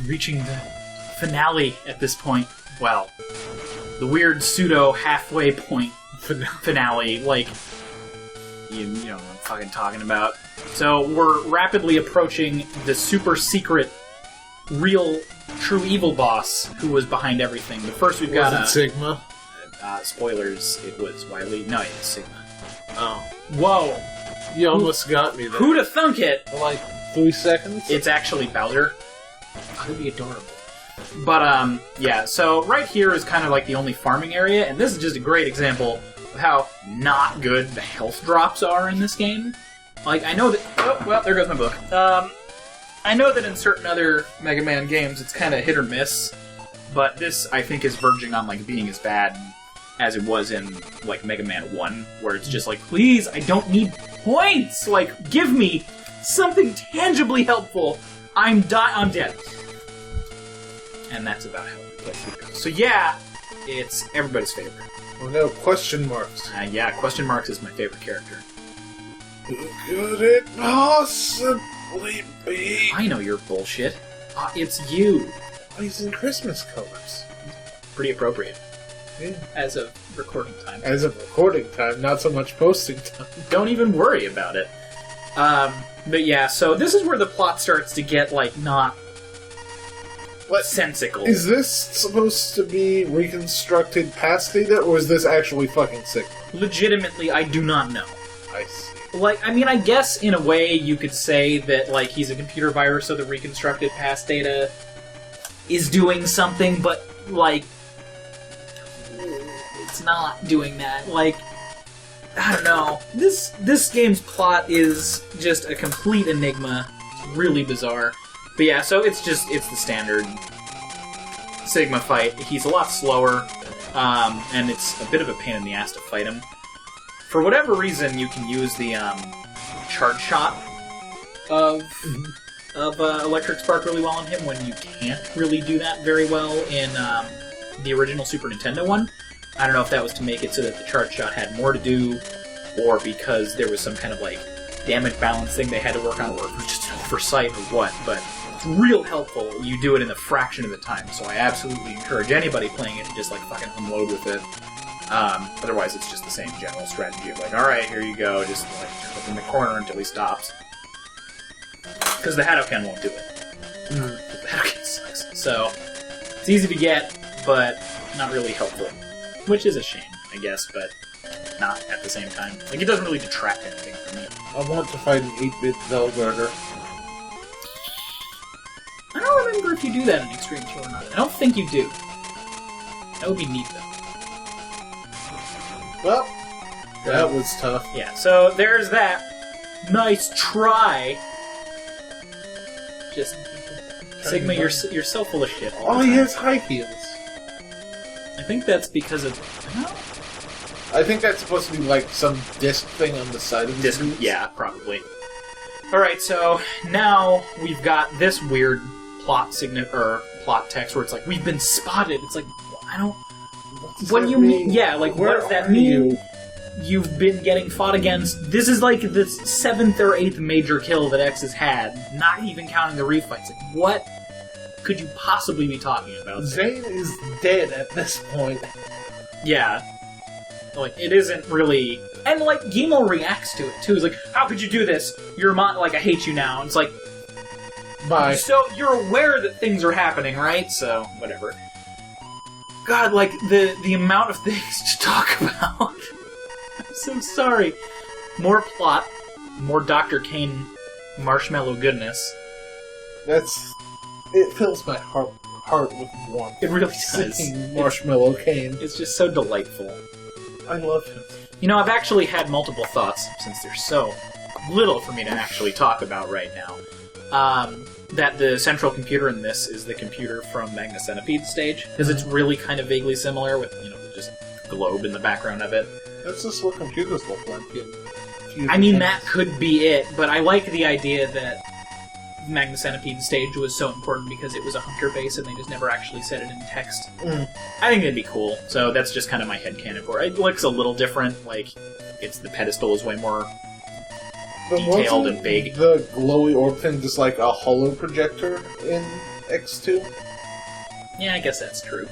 reaching the finale at this point. Well, the weird pseudo halfway point finale, like, you know what I'm fucking talking about. So we're rapidly approaching the super secret, real, true evil boss who was behind everything. But first we've got... Was it Sigma? Spoilers, it was Wily. No, it's Sigma. Oh. Whoa! You almost got me there. Who'da thunk it? For like 3 seconds? It's actually Bowser. That'd be adorable. But, yeah, so right here is kind of like the only farming area, and this is just a great example of how not good the health drops are in this game. Like, I know that... Oh, well, there goes my book. I know that in certain other Mega Man games it's kind of hit or miss, but this, I think, is verging on, like, being as bad as it was in, like, Mega Man 1, where it's just like, please, I don't need points! Like, give me something tangibly helpful. I'm dead. And that's about how the playthrough goes. So yeah, it's everybody's favorite. Oh no, question marks. Yeah, question marks is my favorite character. Who could it possibly be? I know your bullshit. It's you. He's in Christmas colors. Pretty appropriate. Yeah. As of recording time. As of recording time, not so much posting time. Don't even worry about it. But yeah, so this is where the plot starts to get, like, not... What? Sensical. Is this supposed to be reconstructed past data, or is this actually fucking Sigma? Legitimately, I do not know. I see. Like, I mean, I guess in a way you could say that, like, he's a computer virus, so the reconstructed past data is doing something, but, like, it's not doing that. Like, I don't know. This game's plot is just a complete enigma. It's really bizarre. But yeah, so it's the standard Sigma fight. He's a lot slower, and it's a bit of a pain in the ass to fight him. For whatever reason, you can use the charge shot of Electric Spark really well on him when you can't really do that very well in the original Super Nintendo one. I don't know if that was to make it so that the charge shot had more to do, or because there was some kind of, like, damage balance thing they had to work on, or it was just an oversight or what, but it's real helpful. You do it in a fraction of the time, so I absolutely encourage anybody playing it to just, like, fucking unload with it. Otherwise, it's just the same general strategy of, like, alright, here you go, just, like, jump up in the corner until he stops. Because the Hadoken won't do it. The Hadoken sucks. So, it's easy to get, but not really helpful. Which is a shame, I guess, but not at the same time. Like, it doesn't really detract anything from me. I want to fight an 8-bit Velberger. I don't remember if you do that in Extreme 2 or not. I don't think you do. That would be neat, though. Well, that was tough. Yeah, so there's that. Nice try. Just, Sigma, you're so full of shit. Oh, he has high heels. I think that's because of... I think that's supposed to be like some disc thing on the side of his boots. Yeah, probably. Alright, so now we've got this weird plot text where it's like, we've been spotted. It's like, I don't... What do you mean? Yeah, like, what does that mean? You've been getting fought against... This is like the 7th or 8th major kill that X has had, not even counting the refights. Like, what could you possibly be talking about? Zane is dead at this point. Yeah. Like, it isn't really... And, like, Gimo reacts to it, too. He's like, how could you do this? You're like, I hate you now. And it's like... Bye. So, you're aware that things are happening, right? So, whatever. God, like, the amount of things to talk about. I'm so sorry. More plot. More Dr. Kane marshmallow goodness. It fills my heart with warmth. It really does. Seeing Marshmallow Kane. It's just so delightful. I love him. You know, I've actually had multiple thoughts, since there's so little for me to actually talk about right now, that the central computer in this is the computer from Magna Centipede's stage, because it's really kind of vaguely similar with, you know, just globe in the background of it. That's just what computers look like. I mean, that could be it, but I like the idea that Magna Centipede stage was so important because it was a hunter base and they just never actually said it in text. I think that'd be cool. So that's just kind of my headcanon for it. It looks a little different, like, the pedestal is way more detailed and big. The glowy orb thing just like a holo projector in X2. Yeah, I guess that's true.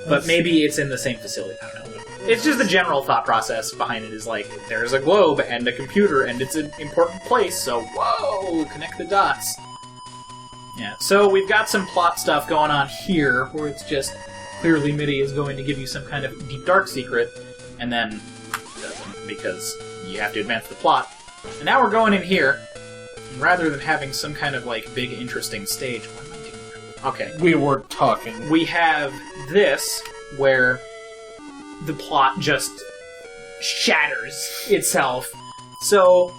But maybe it's in the same facility. I don't know. It's just the general thought process behind it is like, there's a globe and a computer, and it's an important place, so whoa, connect the dots. Yeah, so we've got some plot stuff going on here, where it's just, clearly MIDI is going to give you some kind of deep dark secret, and then doesn't, because you have to advance the plot. And now we're going in here, and rather than having some kind of, like, big interesting stage, what am I doing? Okay. We were talking. We have this, where the plot just shatters itself. So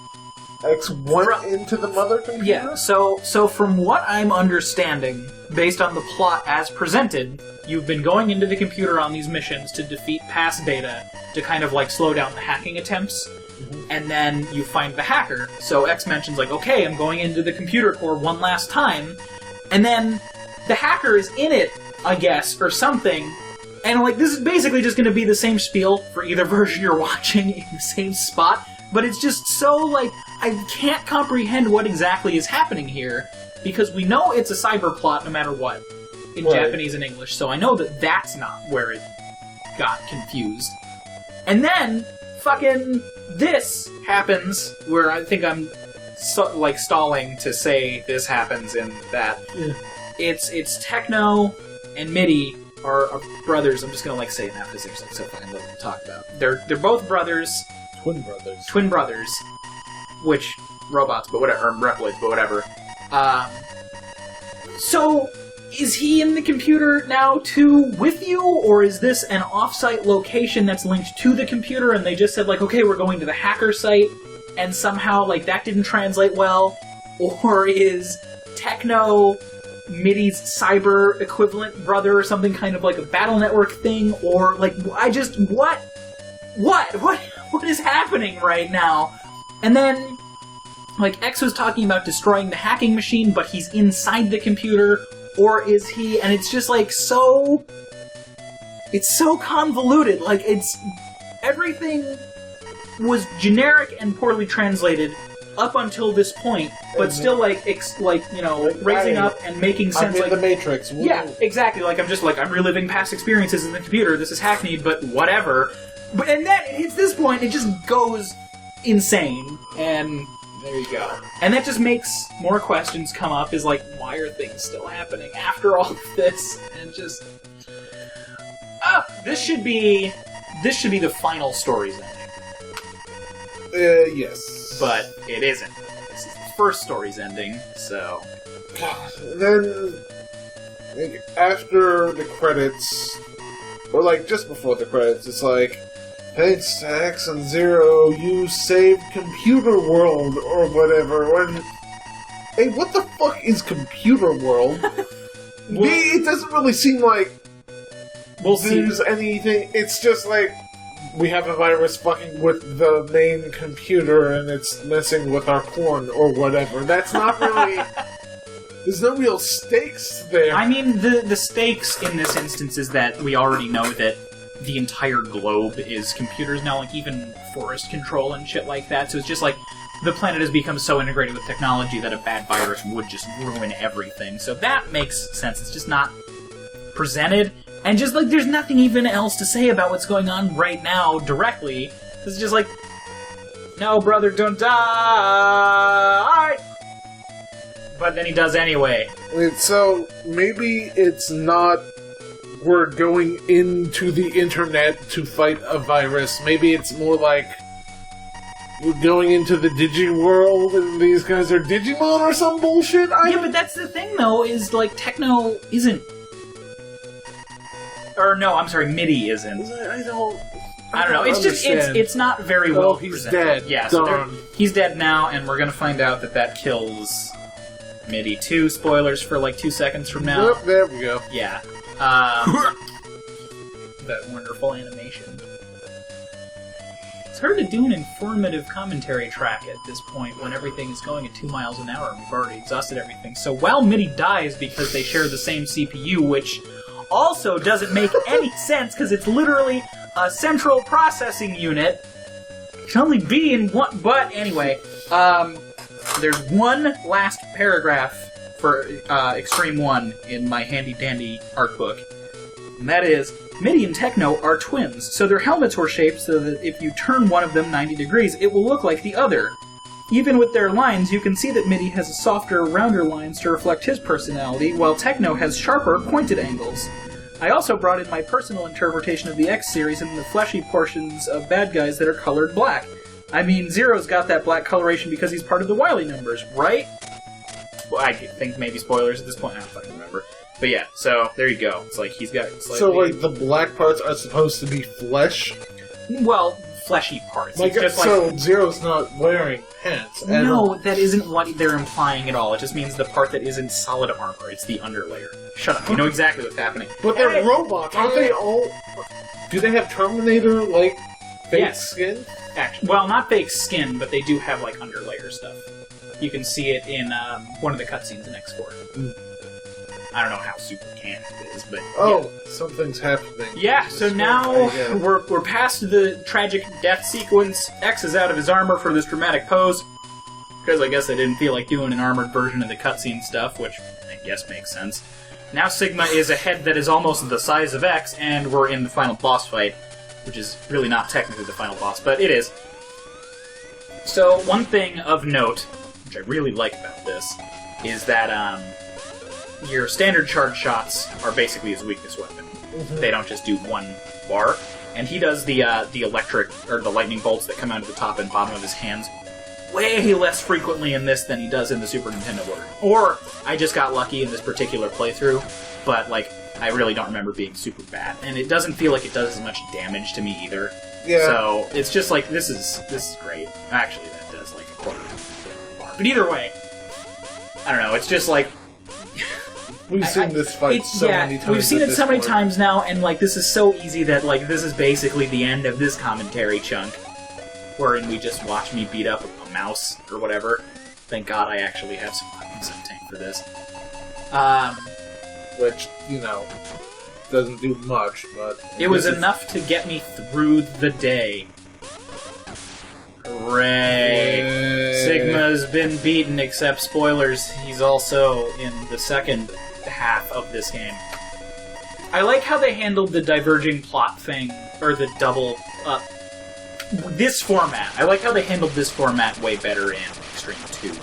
X went into the mother computer? yeah, so from what I'm understanding, based on the plot as presented, you've been going into the computer on these missions to defeat past beta to kind of like slow down the hacking attempts, and then you find the hacker. So X mentions like, okay, I'm going into the computer core one last time, and then the hacker is in it, I guess, or something. And, like, this is basically just going to be the same spiel for either version you're watching in the same spot, but it's just so, like, I can't comprehend what exactly is happening here, because we know it's a cyber plot no matter what, in Japanese and English, so I know that that's not where it got confused. And then, fucking, this happens, where I think I'm, stalling to say this happens in that. Yeah. It's Techno and MIDI are brothers. I'm just gonna say it now because they're so fucking little to talk about. They're both brothers. Twin brothers. Which robots, but whatever, or Reploids, but whatever. So is he in the computer now too with you, or is this an off-site location that's linked to the computer and they just said like, okay, we're going to the hacker site, and somehow like that didn't translate well, or is Techno MIDI's cyber equivalent brother or something kind of like a battle network thing, or like what is happening right now? And then like X was talking about destroying the hacking machine, but he's inside the computer, or is he? And it's just like it's so convoluted. Like everything was generic and poorly translated up until this point, but still raising up and making sense. I'm in the Matrix. Woo. Yeah, exactly. Like I'm reliving past experiences in the computer. This is hackneyed, but whatever. And then it hits this point, it just goes insane, and there you go. And that just makes more questions come up. Is like, why are things still happening after all of this? And just this should be the final story's ending. Yes. But it isn't. This is the first story's ending, so... Then, like, after the credits, or like just before the credits, it's like, thanks to X and Zero, you saved Computer World, or whatever. And, hey, what the fuck is Computer World? It doesn't really seem like there's anything. It's just like, we have a virus fucking with the main computer and it's messing with our porn or whatever. That's not really... There's no real stakes there. I mean, the stakes in this instance is that we already know that the entire globe is computers now, like even forest control and shit like that. So it's just like, the planet has become so integrated with technology that a bad virus would just ruin everything. So that makes sense. It's just not presented. And just, like, there's nothing even else to say about what's going on right now directly. It's just like, no, brother, don't die! But then he does anyway. So, maybe it's not we're going into the internet to fight a virus. Maybe it's more like we're going into the Digi-world and these guys are Digimon or some bullshit? Yeah, but that's the thing, though, is, like, Techno isn't... Or no, I'm sorry, MIDI isn't. I don't know. It's just it's not very well he's presented. Dead. Yeah, so he's dead now, and we're gonna find out that kills MIDI 2. Spoilers for like 2 seconds from now. Yep, there we go. Yeah. That wonderful animation. It's hard to do an informative commentary track at this point when everything is going at 2 miles an hour and we've already exhausted everything. So while MIDI dies because they share the same CPU, which also doesn't make any sense because it's literally a central processing unit. It can only be in one. But anyway, there's one last paragraph for Extreme 1 in my handy-dandy art book. And that is, MIDI and Techno are twins, so their helmets were shaped so that if you turn one of them 90 degrees, it will look like the other. Even with their lines, you can see that MIDI has softer, rounder lines to reflect his personality, while Techno has sharper, pointed angles. I also brought in my personal interpretation of the X series and the fleshy portions of bad guys that are colored black. I mean, Zero's got that black coloration because he's part of the Wily numbers, right? Well, I think maybe spoilers at this point, I don't fucking remember. But yeah, so there you go. It's like he's got slightly... So, like, the black parts are supposed to be flesh? Well, fleshy parts. Like, it's just so Zero's not wearing pants at all. No, that isn't what they're implying at all. It just means the part that isn't solid armor. It's the underlayer. Shut up. You know exactly what's happening. But they're robots. Aren't they all... Do they have Terminator, like, fake skin? Actually, well, not fake skin, but they do have, like, underlayer stuff. You can see it in one of the cutscenes in X4. Mm. I don't know how super canon it is, but... Oh, something's happening. Yeah, so now we're past the tragic death sequence. X is out of his armor for this dramatic pose. Because I guess they didn't feel like doing an armored version of the cutscene stuff, which I guess makes sense. Now Sigma is a head that is almost the size of X, and we're in the final boss fight. Which is really not technically the final boss, but it is. So, one thing of note, which I really like about this, is that your standard charge shots are basically his weakness weapon. Mm-hmm. They don't just do one bar. And he does the electric, or the lightning bolts that come out of the top and bottom of his hands way less frequently in this than he does in the Super Nintendo version. Or, I just got lucky in this particular playthrough, but, like, I really don't remember being super bad. And it doesn't feel like it does as much damage to me either. Yeah. So, it's just like, this is great. Actually, that does like a quarter of a bar. But either way, I don't know, it's just like... We've seen this fight so many times. We've seen it so many times now, and like, this is so easy that, like, this is basically the end of this commentary chunk. Wherein we just watch me beat up a mouse, or whatever. Thank God I actually have some fucking tank for this. Which, you know, doesn't do much, but... It was enough to get me through the day. Hooray! Yay. Sigma's been beaten, except spoilers, he's also in the second half of this game. I like how they handled the diverging plot thing, or the double... this format. I like how they handled this format way better in Extreme 2.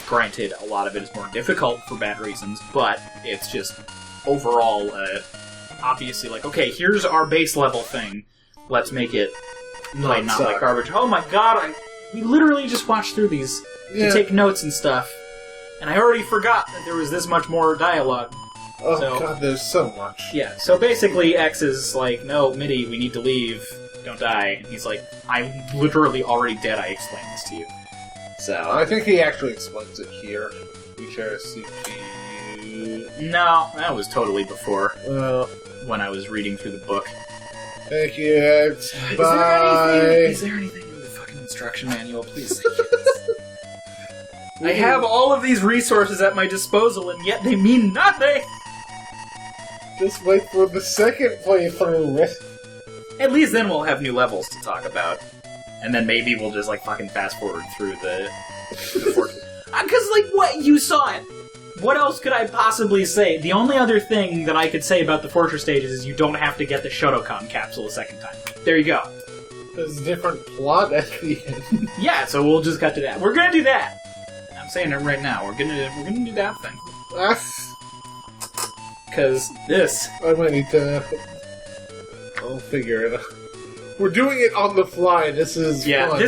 Granted, a lot of it is more difficult for bad reasons, but it's just overall, obviously, like, okay, here's our base level thing. Let's make it not like garbage. Oh my god, we literally just watched through these to take notes and stuff, and I already forgot that there was this much more dialogue. Oh god, there's so much. Yeah, so basically X is like, no, MIDI, we need to leave. Don't die. And he's like, I'm literally already dead, I explained this to you. So I think he actually explains it here. We share a CPU. No, that was totally before. When I was reading through the book. Thank you, X. Bye. Is there anything in the fucking instruction manual? Please say yes. I have all of these resources at my disposal, and yet they mean nothing! Just wait for the second playthrough. At least then we'll have new levels to talk about. And then maybe we'll just, like, fucking fast-forward through the fortress. Because, like, what? You saw it! What else could I possibly say? The only other thing that I could say about the fortress stages is you don't have to get the Shotokan capsule a second time. There you go. There's a different plot at the end. Yeah, so we'll just cut to that. We're gonna do that! I'm saying it right now. We're gonna do that thing. Because this... I might need to... I'll figure it out. We're doing it on the fly. This is fun.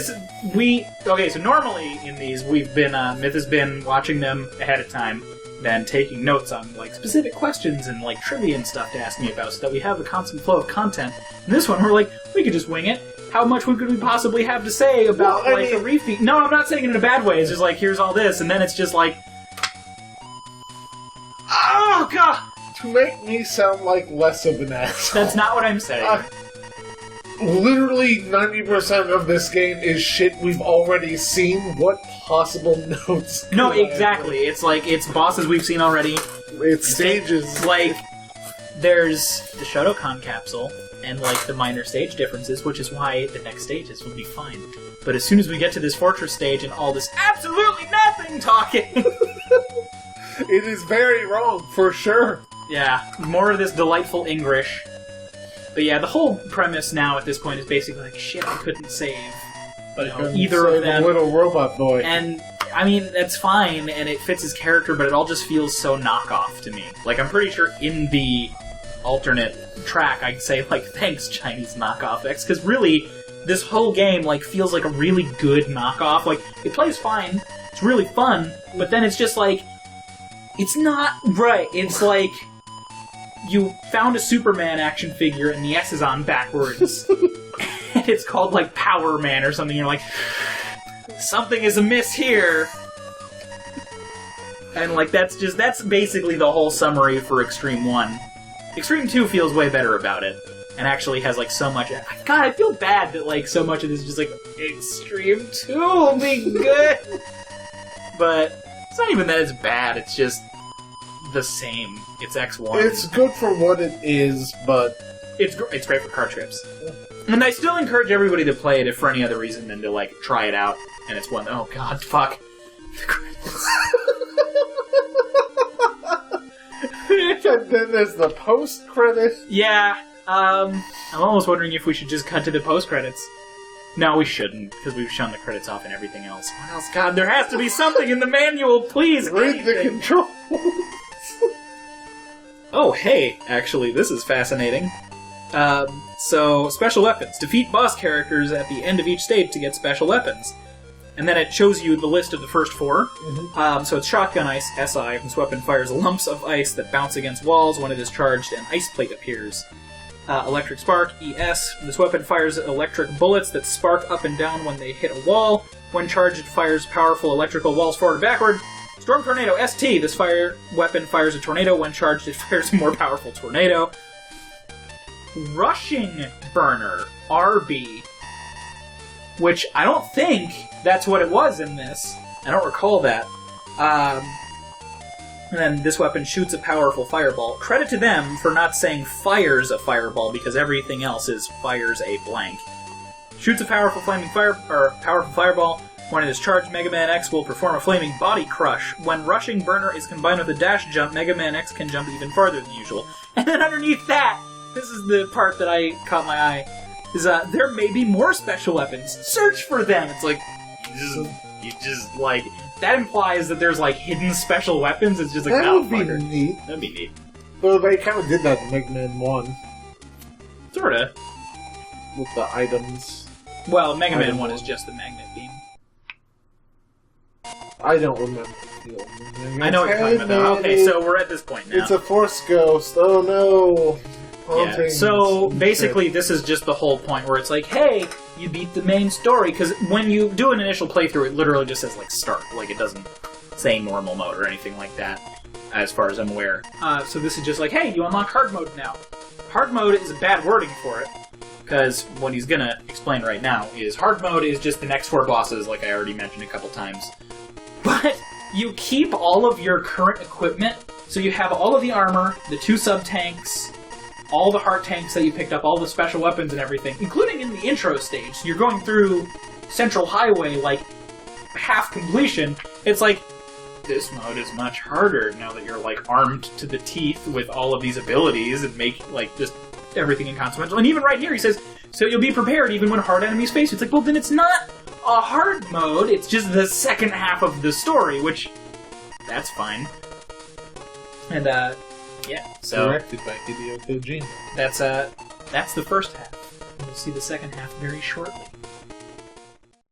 Okay, so normally in these, we've been, Myth has been watching them ahead of time, then taking notes on, like, specific questions and, like, trivia and stuff to ask me about, so that we have a constant flow of content. And this one, we're like, we could just wing it. How much could we possibly have to say about, a refeed? No, I'm not saying it in a bad way. It's just like, here's all this, and then it's just like... Oh, God! To make me sound like less of an asshole. That's not what I'm saying. Literally 90% of this game is shit we've already seen. What possible notes? No, exactly. It's like, it's bosses we've seen already. It's stages. Like, there's the Shotokan capsule, and, like, the minor stage differences, which is why the next stages will be fine. But as soon as we get to this fortress stage and all this absolutely nothing talking... It is very wrong, for sure. Yeah, more of this delightful English. But yeah, the whole premise now at this point is basically like, shit, I couldn't save. But either of them. The little robot boy. And, I mean, that's fine, and it fits his character, but it all just feels so knockoff to me. Like, I'm pretty sure in the alternate track, I'd say, like, thanks, Chinese knockoff X, because really, this whole game, like, feels like a really good knockoff. Like, it plays fine, it's really fun, but then it's just like, it's not right. It's like, you found a Superman action figure and the S is on backwards. And it's called, like, Power Man or something. You're like, something is amiss here. And, like, that's basically the whole summary for Extreme 1. Extreme 2 feels way better about it. And actually has, like, so much... God, I feel bad that, like, so much of this is just like, Extreme 2 will be good! But it's not even that it's bad, it's just the same. It's X1. It's good for what it is, but... It's great for card trips. And I still encourage everybody to play it if for any other reason than to, like, try it out. And it's one... Oh, God, fuck. The credits. And then there's the post-credit. Yeah, I'm almost wondering if we should just cut to the post-credits. No, we shouldn't, because we've shown the credits off and everything else. What else? God, there has to be something in the manual, please! Read the controls! Oh, hey, actually, this is fascinating. So, special weapons. Defeat boss characters at the end of each stage to get special weapons. And then it shows you the list of the first 4. Mm-hmm. So it's Shotgun Ice, SI. This weapon fires lumps of ice that bounce against walls. When it is charged, an ice plate appears. Electric Spark, ES. This weapon fires electric bullets that spark up and down when they hit a wall. When charged, it fires powerful electrical walls forward and backward. Storm Tornado, ST. This weapon fires a tornado. When charged, it fires a more powerful tornado. Rushing Burner, RB. Which I don't think that's what it was in this. I don't recall that. And then this weapon shoots a powerful fireball. Credit to them for not saying fires a fireball, because everything else is fires a blank. Shoots a powerful powerful fireball. When it is charged, Mega Man X will perform a flaming body crush. When Rushing Burner is combined with a dash jump, Mega Man X can jump even farther than usual. And then underneath that, this is the part that I caught my eye, is there may be more special weapons. Search for them! It's like, you just like, that implies that there's like hidden special weapons. It's just like, that oh, would be fucker. neat. That'd be neat. Well, they kind of did that in Mega Man 1. Sorta. With the items. Well, Mega Man 1 is just the magnet beam. I don't remember the old Mega Man. I know what you're talking about. Okay, so we're at this point now. It's a Force Ghost. Oh no. Yeah. So basically, this is just the whole point where it's like, hey, you beat the main story. Because when you do an initial playthrough, it literally just says, like, start. Like, it doesn't say normal mode or anything like that, as far as I'm aware. So this is just like, hey, you unlock hard mode now. Hard mode is a bad wording for it. Because what he's going to explain right now is hard mode is just the next 4 bosses, like I already mentioned a couple times. But you keep all of your current equipment. So you have all of the armor, the 2 sub-tanks, all the heart tanks that you picked up, all the special weapons and everything, including in the intro stage. You're going through Central Highway, like, half completion. It's like, this mode is much harder now that you're, like, armed to the teeth with all of these abilities and make, like, just everything inconsequential. And even right here, he says, so you'll be prepared even when hard enemies face you. It's like, well, then it's not a hard mode, it's just the second half of the story, which, that's fine. And, yeah, so... Directed by Hideo Kojima. That's the first half. We'll see the second half very shortly.